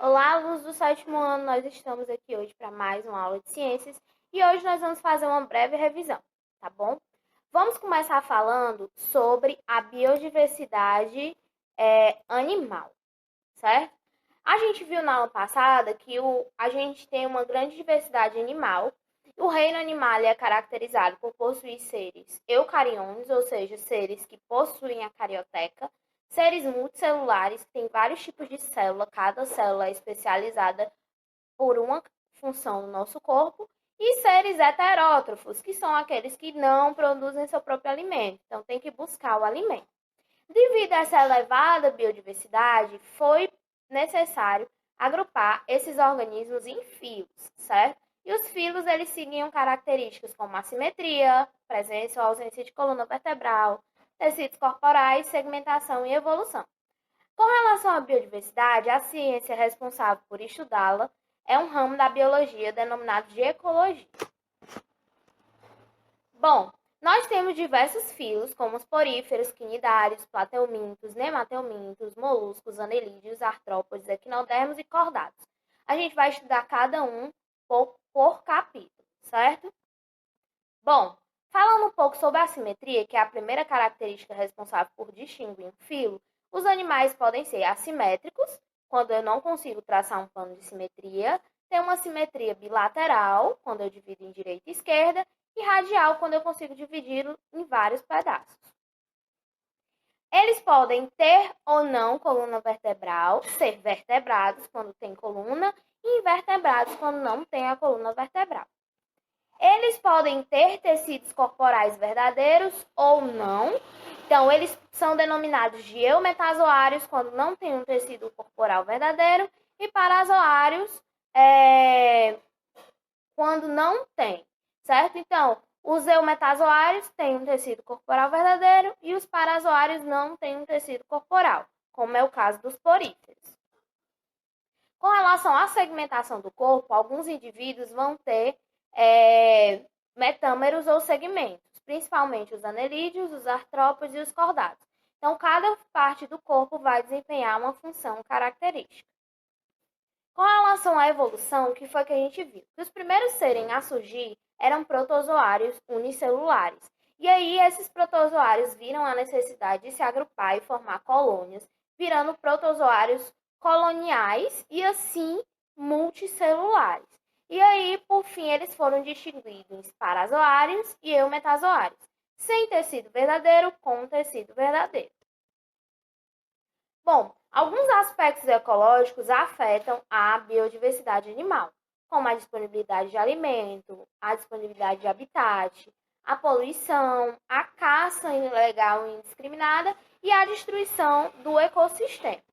Olá, alunos do sétimo ano, nós estamos aqui hoje para mais uma aula de ciências e hoje nós vamos fazer uma breve revisão, tá bom? Vamos começar falando sobre a biodiversidade animal, certo? A gente viu na aula passada que a gente tem uma grande diversidade animal. O reino animal é caracterizado por possuir seres eucariontes, ou seja, seres que possuem a carioteca, seres multicelulares, que têm vários tipos de célula, cada célula é especializada por uma função no nosso corpo, e seres heterótrofos, que são aqueles que não produzem seu próprio alimento, então tem que buscar o alimento. Devido a essa elevada biodiversidade, foi necessário agrupar esses organismos em filos, certo? E os filos, eles seguiam características como assimetria, presença ou ausência de coluna vertebral, tecidos corporais, segmentação e evolução. Com relação à biodiversidade, a ciência responsável por estudá-la é um ramo da biologia denominado de ecologia. Bom, nós temos diversos filos, como os poríferos, quinidários, plateumintos, nemateumintos, moluscos, anelídeos, artrópodes, equinodermos e cordados. A gente vai estudar cada um por capítulo, certo? Bom, falando um pouco sobre a simetria, que é a primeira característica responsável por distinguir um filo, os animais podem ser assimétricos, quando eu não consigo traçar um plano de simetria, tem uma simetria bilateral, quando eu divido em direita e esquerda, e radial, quando eu consigo dividi-lo em vários pedaços. Eles podem ter ou não coluna vertebral, ser vertebrados quando tem coluna e invertebrados quando não tem a coluna vertebral. Eles podem ter tecidos corporais verdadeiros ou não. Então, eles são denominados de eumetazoários quando não tem um tecido corporal verdadeiro e parazoários quando não tem, certo? Então, os eumetazoários têm um tecido corporal verdadeiro e os parazoários não têm um tecido corporal, como é o caso dos poríferos. Com relação à segmentação do corpo, alguns indivíduos vão ter metâmeros ou segmentos, principalmente os anelídeos, os artrópodes e os cordados. Então, cada parte do corpo vai desempenhar uma função característica. Com relação à evolução, o que foi que a gente viu? Que os primeiros seres a surgir eram protozoários unicelulares. E aí, esses protozoários viram a necessidade de se agrupar e formar colônias, virando protozoários coloniais e, assim, multicelulares. E aí, por fim, eles foram distinguidos em parazoários e eumetazoários, sem tecido verdadeiro com tecido verdadeiro. Bom, alguns aspectos ecológicos afetam a biodiversidade animal, como a disponibilidade de alimento, a disponibilidade de habitat, a poluição, a caça ilegal e indiscriminada e a destruição do ecossistema,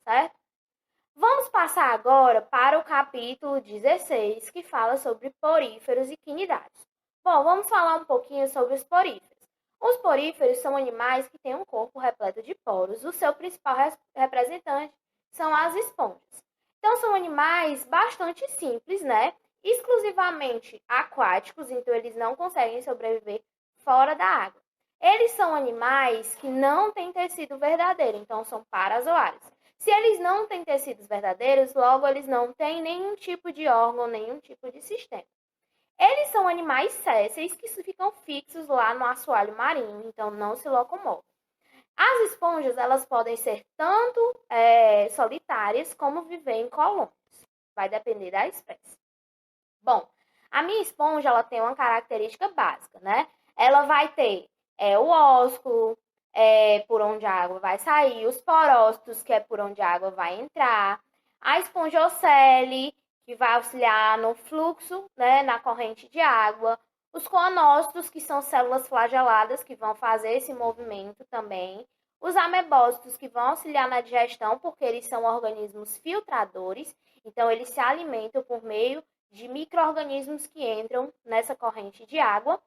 certo? Vamos passar agora para o capítulo 16, que fala sobre poríferos e quinidários. Bom, vamos falar um pouquinho sobre os poríferos. Os poríferos são animais que têm um corpo repleto de poros. O seu principal representante são as esponjas. Então, são animais bastante simples, né? Exclusivamente aquáticos, então eles não conseguem sobreviver fora da água. Eles são animais que não têm tecido verdadeiro, então são parazoários. Se eles não têm tecidos verdadeiros, logo eles não têm nenhum tipo de órgão, nenhum tipo de sistema. Eles são animais sésseis que ficam fixos lá no assoalho marinho, então não se locomovem. As esponjas, elas podem ser tanto solitárias como viver em colônias. Vai depender da espécie. Bom, a minha esponja, ela tem uma característica básica, né? Ela vai ter o ósculo, por onde a água vai sair, os porócitos, que é por onde a água vai entrar, a espongiocele, que vai auxiliar no fluxo, né, na corrente de água, os coanócitos, que são células flageladas, que vão fazer esse movimento também, os amebócitos, que vão auxiliar na digestão, porque eles são organismos filtradores, então eles se alimentam por meio de micro-organismos que entram nessa corrente de água,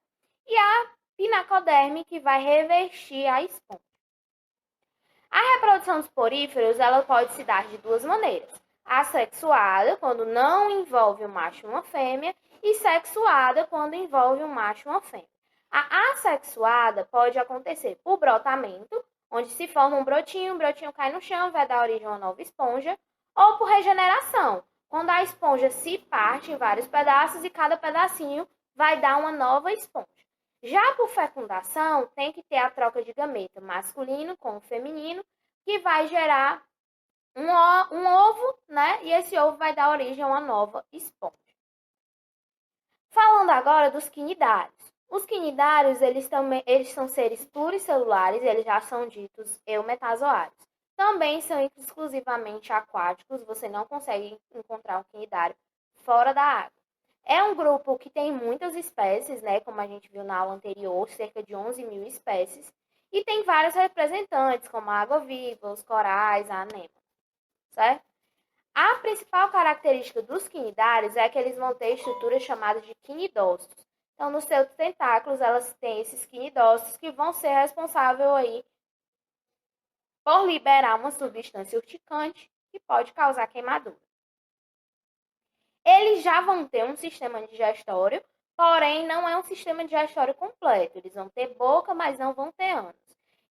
e a pinacoderme, que vai revestir a esponja. A reprodução dos poríferos, ela pode se dar de duas maneiras. Assexuada, quando não envolve um macho e uma fêmea, e sexuada, quando envolve um macho e uma fêmea. A assexuada pode acontecer por brotamento, onde se forma um brotinho, o brotinho cai no chão, vai dar origem a uma nova esponja, ou por regeneração, quando a esponja se parte em vários pedaços e cada pedacinho vai dar uma nova esponja. Já por fecundação, tem que ter a troca de gameta masculino com o feminino, que vai gerar um ovo, né? E esse ovo vai dar origem a uma nova esponja. Falando agora dos quinidários. Os quinidários, eles são seres pluricelulares, eles já são ditos eumetazoários. Também são exclusivamente aquáticos, você não consegue encontrar um quinidário fora da água. É um grupo que tem muitas espécies, né? Como a gente viu na aula anterior, cerca de 11 mil espécies. E tem vários representantes, como a água-viva, os corais, a anêmona, certo? A principal característica dos quinidários é que eles vão ter estruturas chamadas de quinidócitos. Então, nos seus tentáculos, elas têm esses quinidócitos que vão ser responsáveis aí por liberar uma substância urticante que pode causar queimadura. Eles já vão ter um sistema digestório, porém não é um sistema digestório completo. Eles vão ter boca, mas não vão ter ânus.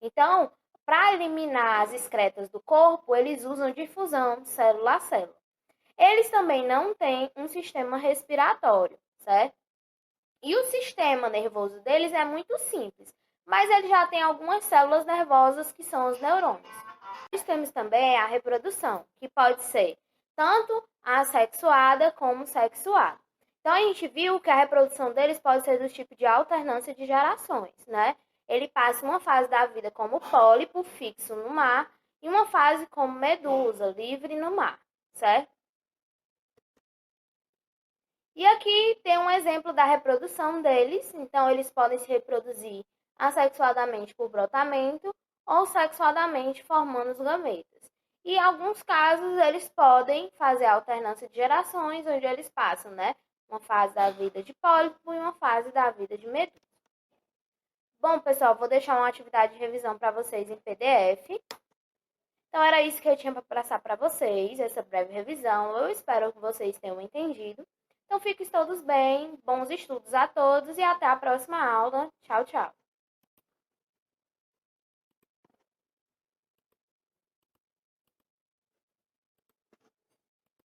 Então, para eliminar as excretas do corpo, eles usam difusão célula a célula. Eles também não têm um sistema respiratório, certo? E o sistema nervoso deles é muito simples, mas ele já tem algumas células nervosas que são os neurônios. Nós temos também a reprodução, que pode ser tanto assexuada como sexuada. Então, a gente viu que a reprodução deles pode ser do tipo de alternância de gerações, né? Ele passa uma fase da vida como pólipo, fixo no mar, e uma fase como medusa, livre no mar, certo? E aqui tem um exemplo da reprodução deles. Então, eles podem se reproduzir assexuadamente por brotamento ou sexuadamente formando os gametas. E em alguns casos, eles podem fazer alternância de gerações, onde eles passam, né? Uma fase da vida de pólipo e uma fase da vida de medusa. Bom, pessoal, vou deixar uma atividade de revisão para vocês em PDF. Então, era isso que eu tinha para passar para vocês, essa breve revisão. Eu espero que vocês tenham entendido. Então, fiquem todos bem, bons estudos a todos e até a próxima aula. Tchau, tchau.